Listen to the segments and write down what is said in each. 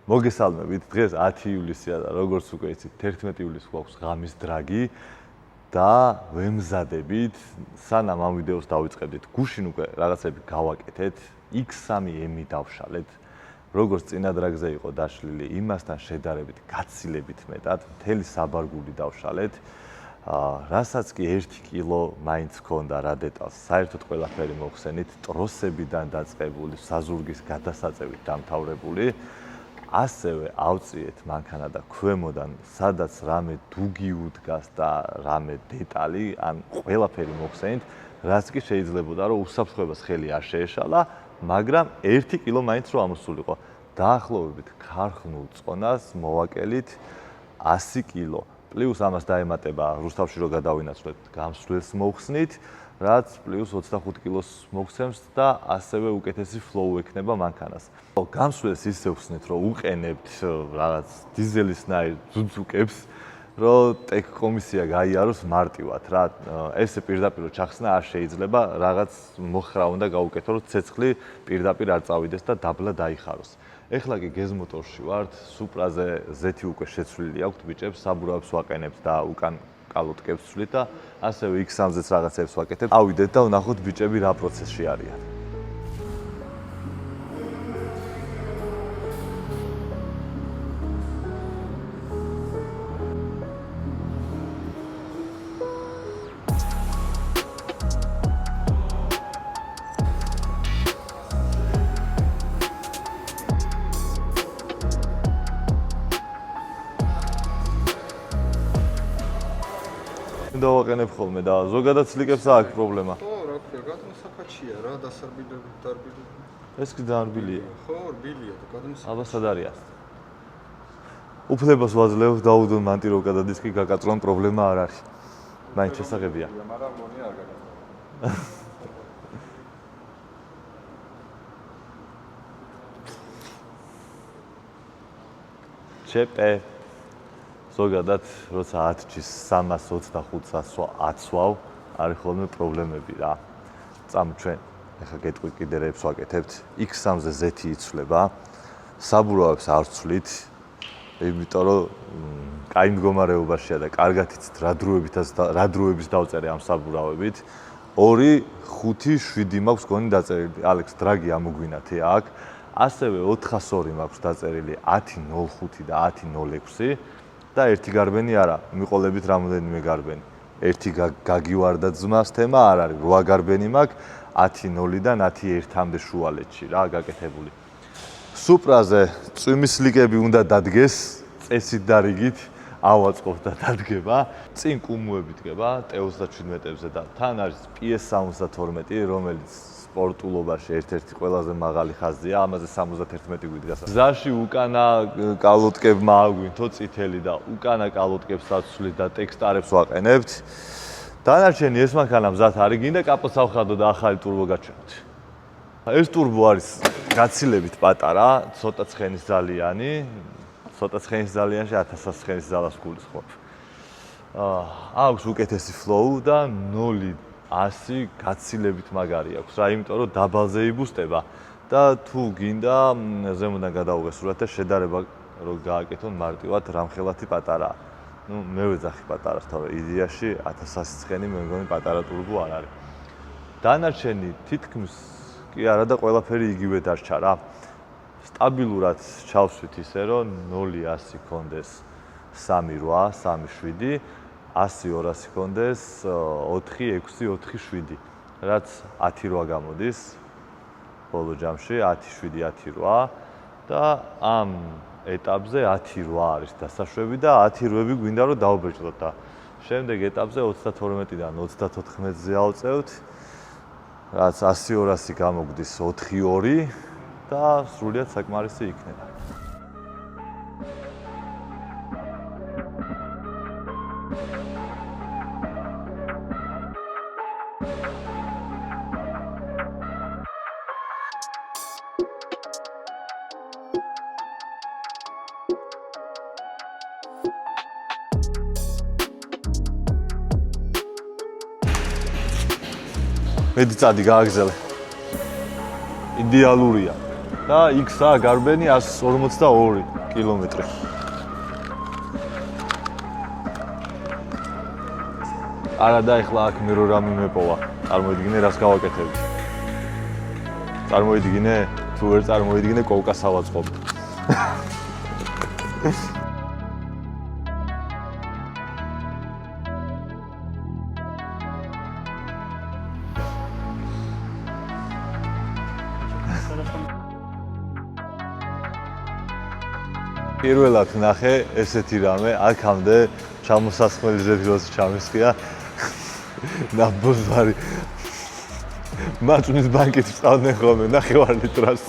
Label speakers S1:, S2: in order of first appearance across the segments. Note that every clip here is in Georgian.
S1: მოგესალმებით, დღეს 10 ივლისია და როგორც უკვე იცით, 11 ივლისს გვაქვს ღამის დრაგი და ვემზადებით, სანამ ამ ვიდეოს დავიწყებდით, გუშინ უკვე რაღაცები გავაკეთეთ, X3M დავშალეთ. როგორც წინა დრაგზე იყო დაშლილი, იმასთან შედარებით გაცილებით მეტად, მთელი საბარგული დავშალეთ. რასაც კი 1 კილო მაინც ჰქონდა რა დეტალს, საერთოდ ყველაფერი მოხსენით, ტროსებიდან დაწყებული, საზურგის გადასაწევით დამთავრებული. ასევე ავწიეთ მანქანა და ქვემოდან, სადაც რამე დუგი უდგას და რამე დეტალი, ან ყველაფერი მოხსენით, რაც კი შეიძლებოდა, რომ უსაფრთხოებას ხელი არ შეეშალა, მაგრამ 1 კილო მაინც რო ამოსულიყო. დაახლოებით ქარხნულ წონას მოვაკელით 100 კილო. პლუს ამას დაემატება რუსთავში რო გადავინაცვლეთ, გამსვლელს მოხსნით, რაც პლუს 25 კილოს მოგცემს და ასევე უკეთესი ფლოუ ექნება მანქანას. გამსვლელს ისე ვხსნით, რომ უყენებთ რაღაც დიზელისნაირ ძუძუკებს, რომ ტექ კომისია გაიაროს მარტივად რა. ესე პირდაპირ ჩახსნა არ შეიძლება, რაღაც მოხრა უნდა გაუკეთო, რომ ცეცხლი პირდაპირ არ წავიდეს და დაბლა დაიხაროს. ეხლა კი გეზმოტორში ვართ, სუპრაზე ზეთი უკვე შეცვლილი აქვთ ბიჭებს, საბურავებს ვაყენებთ და უკან კალოტკებს ვცვლით და ასევე X3-ზეც რაღაცებს ვაკეთებთ. ავიდეთ და ვნახოთ ბიჭები რა პროცესში არიან. დავაყენებ ხოლმე და ზოგადად სლიკებს აქვს პრობლემა.
S2: ხო, რა ქვია, გადმოსაფაჩია რა, დასარბილებით, დარბილებით.
S1: ეს კი ძალიან რბილია.
S2: ხო, რბილია და გადმოსაფაჩია.
S1: აბა სად არის? უფლებას ვაძლევ დაუდონ მანტიროვკა და დისკი გაკაწრონ პრობლემა არ არის. მაინც შესაძლებია.
S2: მაგრამ მონი არ გაკაწრა.
S1: ჩეპე ზოგადად, როცა 10-ის 325-ს აცვავ, არის ხოლმე პრობლემები რა. წამჩვენ, ეხლა გეტყვით კიდე რებს ვაკეთებთ. X3-ზე ზეთი იცვლება, საბურავებს არ ვცვლით, იმიტომ რომ კაი მდგომარეობაშია და კარგად იცით რა დროების დავწერე ამ საბურავებით. 2, 5, 7 მაქვს გონი დაწერილი. ალექს, დრაგი ამოგვინათე აქ. ასევე 402 მაქვს დაწერილი 10.05 და 10.06. და ერთი გარბენი არა, მიყოლებით რამოდენიმე გარბენი. ერთი გაგივარდა ძმას თემა არ არის, 8 გარბენი მაქვს 10.0-დან 10.1-მდე შუალედში რა გაკეთებული. სუპრაზე წვიმის ლიკები უნდა დადგეს, წესით და რიგით ავაწყობ და დადგება. წინ კუმუები დგება T37-ებზე და თან არის PS72, რომელიც სპორტულობაში ერთ-ერთი ყველაზე მაღალი ხაზია, ამაზე 71 გვიდგას. გზაში უკანა კალოტკებმა აგვინთო წითელი და უკანა კალოტკებს აცვლით და ტექსტარებს ვაყენებთ. დანარჩენი ეს მანქანა მზად არის, გინდა კაპოტს ავხადო და ახალი ტურბო გაჩვენოთ. ეს ტურბო არის გაცილებით პატარა, ცოტა ცხენის ძალიანი, 1000 ცხენის ძალას გულისხმობ. აქვს უკეთესი ფლოუ და 0-100 გაცილებით მაგარი აქვს რა, იმიტომ რომ დაბალზე იბუსტება და თუ გინდა ზემოდან გადაუღესურათ და შედარება რომ გააკეთონ მარტივად რამხელათი პატარაა. მე ვეძახი პატარას, თორე იდეაში 1100 ცხენი მე მგონი პატარა ტურბო არ არის. დანარჩენი თითქმის კი არა და ყველაფერი იგივე დარჩა რა. სტაბილურად ჩავსვით ისე რომ 0-100 კონდეს 3.8, 3.7, 100-200 კონდეს 4-6, 4-7, რაც 10.8 გამოდის ბოლო ჯამში, 10.7, 10.8 და ამ ეტაპზე 10.8 არის დასაშვები და 10.8 გვინდა რომ დავბეჭდოთ და შემდეგ ეტაპზე 32-დან 34-ზე ავწევთ, რაც 100-200 გამოგვდის 4.2 და სრულიად საკმარისი იქნება. მედი წადი გააგზელე. იდეალურია. და X-ა გარბენი 142 კილომეტრი. არა და ეხლა აქ მე რო რამე მეპოვა. წარმოიდგინე რას გავაკეთებდი. წარმოიდგინე თუ ვერ წარმოიდგინე კოლკას ავაწყობ. პირველად ნახე ესეთი რამე, აქამდე ჩამოსასხმელიზე დროს ჩამისხია. ნაბოზარი. მაწვნის ბანკით ვწავდნენ ხოლმე ნახევარ ლიტრას.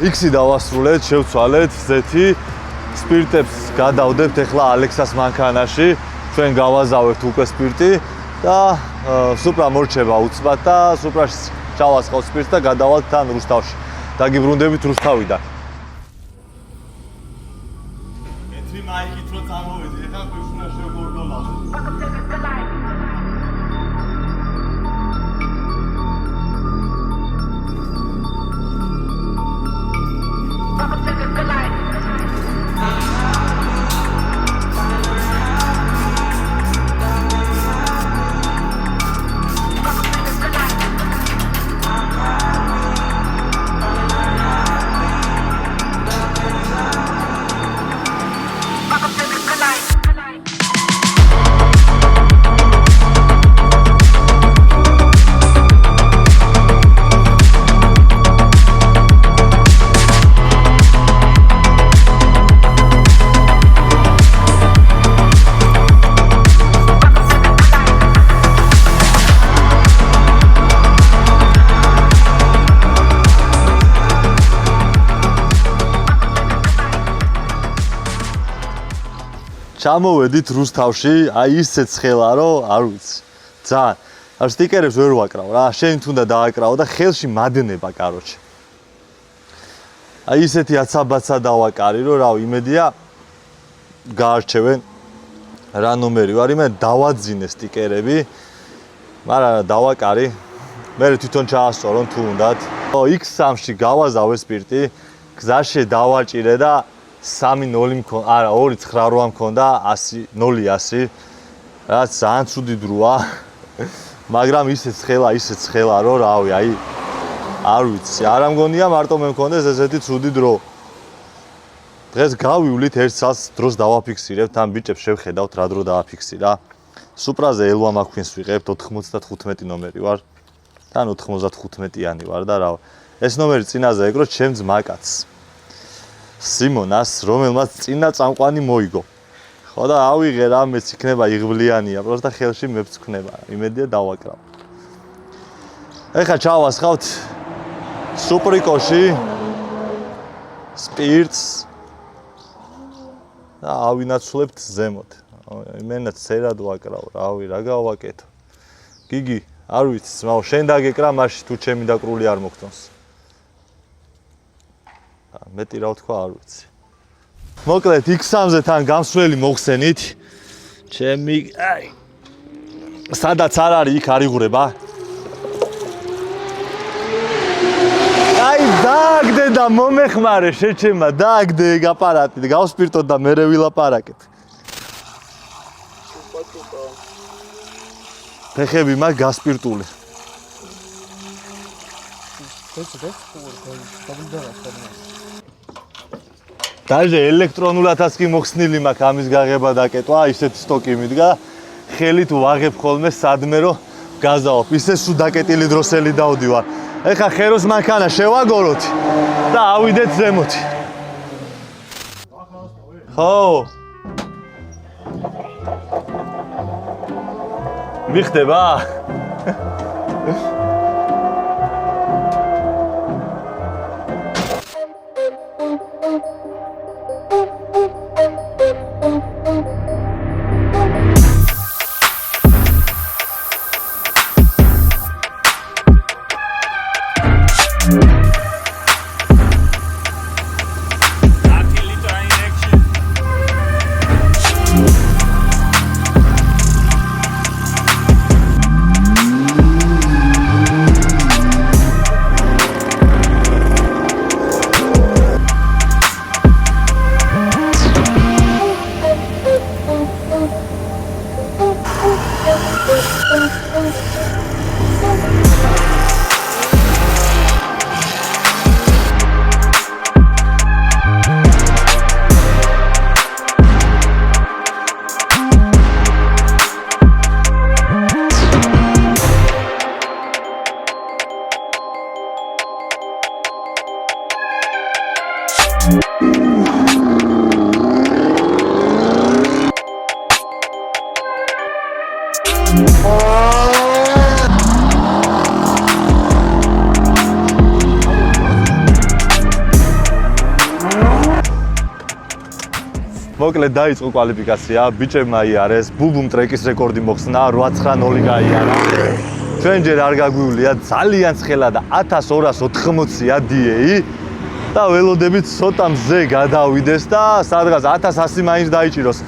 S1: X-ი დავასრულეთ, შევცვალეთ, ზეთი. სპირტებს გადავდებთ ახლა ალექსას მანქანაში. ჩვენ გავაზავებთ უკვე სპირტი და სუპრა მორჩება უცბად და სუპრაში ჩავასხავთ სპირტს და გადავალთ თან რუსთავში. დაგიბრუნდებით რუსთავიდან. მეთრი მაიკით რო წამოვედი, ეხლა გვიშუნა შეგორდოლავ. ჩამოვედით რუსთავში, აი ისე ცხელა რომ არ ვიცი. ძალიან. არ სტიკერებს ვერ ვაკრავ რა, შენ თუნდა დააკრავ და ხელში მადნება, კაროჩე. აი ისეთი აცაბაცა დავაკარი რომ რავი, იმედია გაარჩევენ რა ნომერი ვარ, მე დავაძინე სტიკერები, მაგრამ დავაკარი. მე თვითონ ჩაასწორონ თუ უნდათ. X3-ში გავაზავე სპირტი, გზაში დავაჭირე და 3-0 მქონდა, არა 2-9-8 მქონდა 0-100, რაც ძალიან ცუდი დროა. მაგრამ ისე ცხელა რომ რავი, აი არ ვიცი, არ ამგონია მარტო მე მქონდეს ესეთი ცუდი დრო. დღეს გავივლით ერთ წელს დროს დავაფიქსირებთ, ამ ბიჭებს შევხედავთ რა დრო დააფიქსირა. სუპრაზე ელვა მაქვინს ვიღებთ, 95 ნომერი ვარ. თან 95-იანი ვარ და რა. ეს ნომერი წინაზე ეგრო ჩემ ძმაკაცს. სიმონას, რომელმაც წინა წამყვანი მოიგო. ხო და ავიღე რა, მეც იქნება იღბლიანია, პროსტა ხელში მეც ვქნება. იმედია დავაკრავ. ეხლა ჩავასხავთ სუპრიკოში სპირტს და ავინაცვლებთ ზემოთ. იმენაც ცერად ვაკრავ, რავი, რა გავაკეთო. გიგი, არ ვიცი, ძმაო, შენ დაგეკრა მაშინ თუ ჩემი დაკრული არ მოგწონს. მეტი რა ვთქვა, არ ვიცი. მოკლედ X3-ზე თან გამსვლელი მოხსენით. ჩემი, აი. სადაც არ არის, იქ არიღურება. აი, დააგდე და მომეხმარე შეჩემა, დააგდე ეგ აპარატი და გავსპირტოთ და მერე ვილაპარაკეთ. ფეხები მაგ გასპირტული. დაჟე ელექტრონულათაც კი მოხსნილი მაქვს ამის გაღება დაკეტვა, ისეთი სტოკი მიდგა. ხელით ვაღებ ხოლმე სადმე რომ გაზავებ. ისე სულ დაკეტილი დროსელი დავდივარ. ეხა ხეროს მანქანა შევაგოროთ და ავიდეთ ზემოთ. ხო. მიხდება? მოკლედ დაიწყო კვალიფიკაცია, ბიჭებმა იარეს, ბუბუმ ტრეკის რეკორდი მოხსნა, 8-9-0 გაიარა. ჩვენ ჯერ არ გაგვივლია, ძალიან ცხელა და 1280-ია DA და ველოდებით ცოტა მზე გადავიდეს და სადღაც 1100 მაინც დაიჭიროს.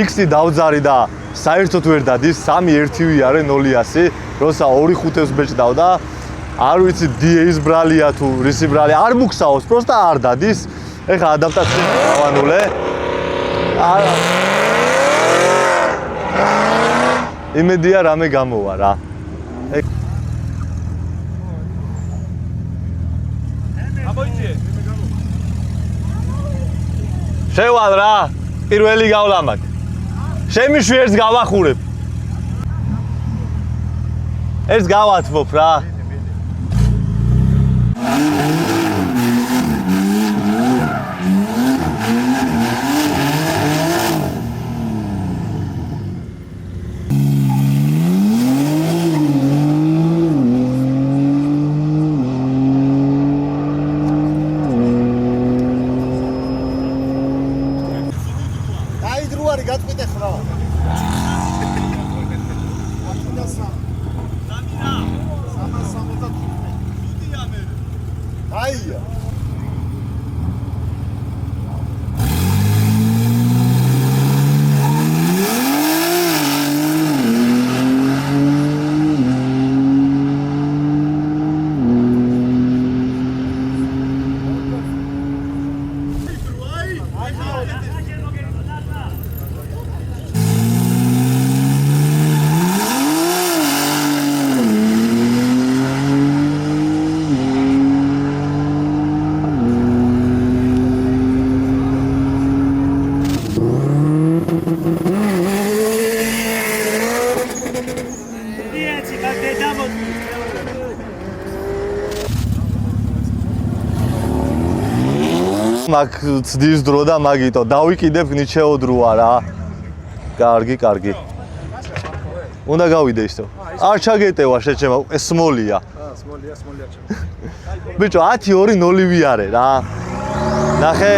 S1: X-ი დავძარი და საერთოდ ვერ დადის, 3-1 ვიარე 0-100, როცა 2-5-ს ბეჭდავ და არ ვიცი DA-ის ბრალია თუ რისი ბრალია, არ მუხსაოს, პროსტა არ დადის. ეხლა ადაპტაცია გავანულე. იმედია რამე გამოვა რა. შევალ რა, პირველი გავლა მაგ. შემი შვერს გავახურებ. ეს გავათმობ რა. მაგ ცდის დრო და მაგიტო დავიკიდებ ნიჩეო დროა რა. კარგი, კარგი. უნდა გავიდე ისევ. არ ჩაგეტევა შეჩემა, ეს სმოლია.
S2: სმოლია.
S1: ბიჭო 10-2-0 ვიარე რა. ნახე.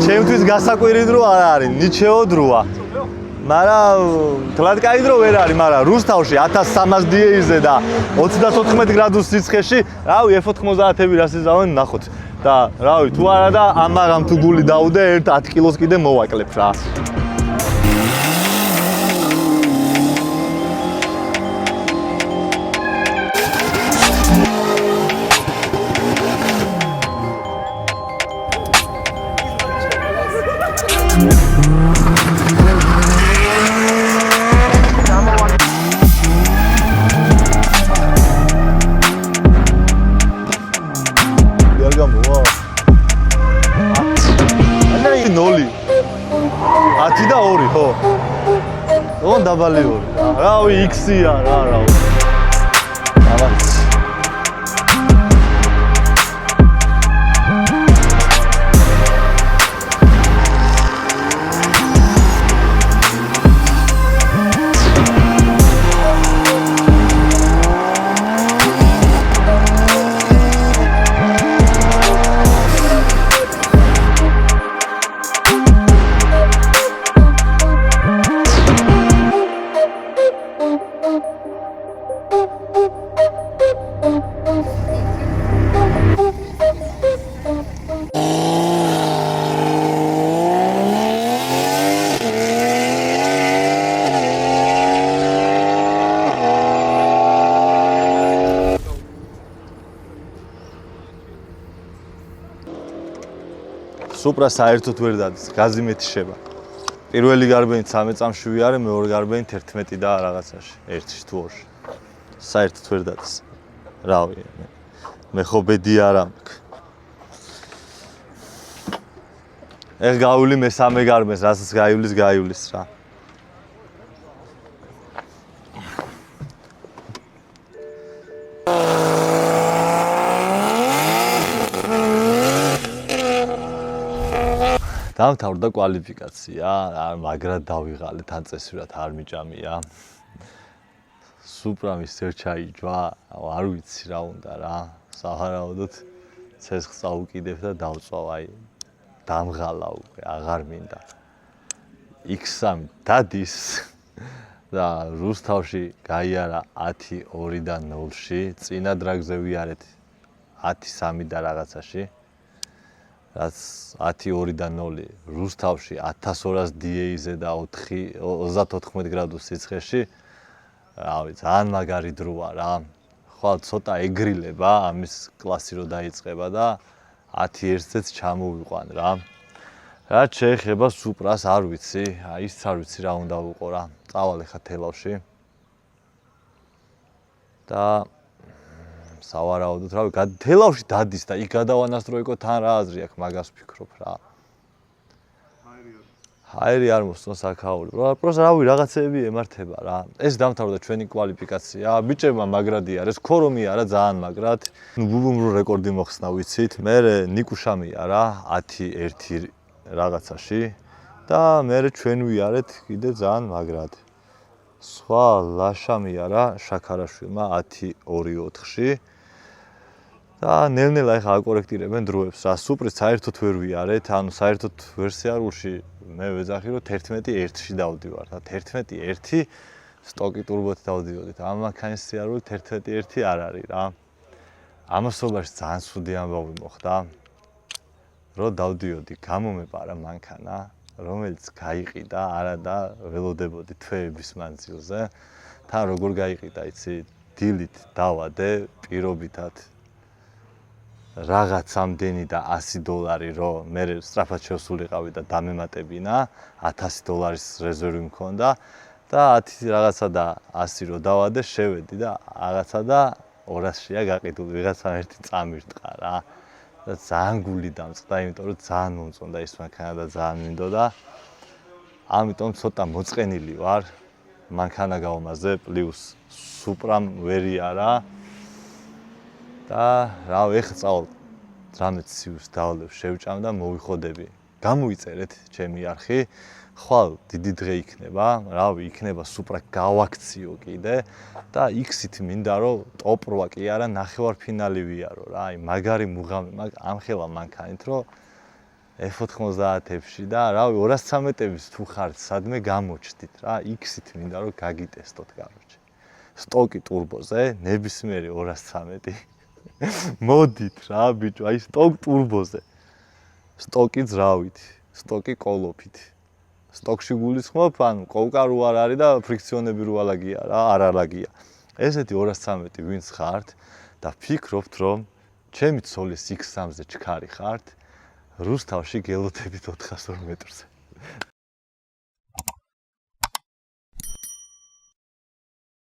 S1: ჩემთვის გასაკვირი დრო არ არის, ნიჩეო დროა. მაგრამ თლად კაი დრო ვერ არის, მაგრამ რუსთავში 1300 DA-ზე და 34 გრადუს სიცხეში, რავი F90-ები რას იზავენ ნახოთ. და რავი თუ არა და ამაღამ თუ გული დაუდე 10 კილოს კიდე მოვაკლებ რა. დაბალი ორი. რავი X-ია რა რავი. დავაც. სუპრა საერთოდ ვერ დადის, გაზი მეტი შევა. პირველი გარბენი 13 წამში ვიარე, მეორე გარბენი 11 და რაღაცაში, 1-ში თუ 2-ში. საერთოდ ვერ დადის. რავი, მე ხო ბედი არ ამქ. ეხ გავული მესამე გარბენს, რასაც გაივლის რა. დამთავრდა კვალიფიკაცია, მაგრამ დავიღალეთ, ან წესურად არ მიჭამია. სუპრამის სერჩაიჯვა, არ ვიცი რა უნდა რა. სავარაუდოდ ცეცხლს წაუკიდებ და დავწვავ, აი დამღალა უკვე, აღარ მინდა. X3 დადის და რუსთავში გაიარა 10-2-დან 0-ში, წინა დრაგზე ვიარეთ 10-3 და რაღაცაში. რაც 10-2-დან 0 რუსთავში 1200 DA-ზე და 34 გრადუს სიცხეში. რავი, ძალიან მაგარი დროა რა. ხვალ ცოტა ეგრილება, ამის კლასი რო დაიწყება და 10-1-ზეც ჩამოვიყვან რა. რაც შეეხება სუპრას, არ ვიცი, ის არ ვიცი რა უნდა ვიყო რა. წავალ ხა თელავში. და სავარაუდოდ რავი, თელავში დადის და იქ გადავანასტროიკო თან რა აზრი აქვს, მაგას ვფიქრობ რა. ჰაერი არ მოსწონს აქაური. პროს რავი, რაღაცეები ემართება რა. ეს დამთავრდა ჩვენი კვალიფიკაცია. ბიჭებმა მაგრად იარეს, ქორო მიარა ძალიან მაგრად. ბუბუმრო რეკორდი მოხსნა ვიცით. მე ნიკუშა მიარა 10-1 რაღაცაში და მე ჩვენ ვიარეთ კიდე ძალიან მაგრად. სხვა ლაშა მიარა შაქარაშვილმა 10-2-4-ში. და ნელ-ნელა ეხა აკორექტირებენ დროებს რა. სუპრის საერთოდ ვერ ვიარეთ, ანუ საერთოდ ვერსიარულში მე ვეძახი რომ 11-1-ში დავდივარ და 11-1 სტოკი ტურბოთი დავდიოდით. ამ მანქანის სიარული 11-1 არ არის რა. ამასობაში ძალიან სუდი ამბავი მოხდა. რომ დავდიოდი, გამომეპარა მანქანა, რომელიც გაიყიდა, არა და ველოდებოდი თვეების მანძილზე. თან როგორ გაიყიდა, იცი, დილით დავადე პირობითად რაღაც ამდენი და $100 რომ მე სწრაფად შევსულიყავი და დამემატებინა, $1000 რეზერვი მქონდა და 10 რაღაცა და 100 რო დავადე, შევედი და რაღაცა და 200-ია გაყიდული, ვიღაცამ ერთი წამირტყა რა. და ძალიან გული დამწყდა, იმიტომ რომ ძალიან მომწონდა ის მანქანა და ძალიან მინდოდა. ამიტომ ცოტა მოწყენილი ვარ. მანქანა გავმაზე, პლუს სუპრამ ვერ იარა. და რავი, ეხლა წავალ რამე ციუს დავლებ, შევჭამ და მოვიხოდები. გამოიწერეთ ჩემი არხი. ხვალ დიდი დღე იქნება, რავი, იქნება სუპრა გავაქციო კიდე და X-ით მინდა რომ ტოპ 8 კი არა, ნახევარფინალი ვიარო რა. აი, მაგარი მუღამი მაქვს ამხელა მანქანით, რომ F90-ებში და რავი, 213-ების თუ ხართ, სადმე გამოჩდით რა. X-ით მინდა რომ გაგიტესტოთ, კაროჩე. სტოკი ტურბოზე, ნებისმიერი 213 მოდით რა ბიჭო, აი სტოკ ტურბოზე. სტოკი ძრავით, სტოკი კოლოფით. სტოკში გულისხმობ, ანუ კოვკა რო არ არის და ფრიქციონები რო ალაგია რა, არ ალაგია. ესეთი 213 ვინც ხართ და ფიქრობთ რომ ჩემი ცოლის X3-ზე ჩქარი ხართ, რუსთავში გელოთებით 400 მეტრზე.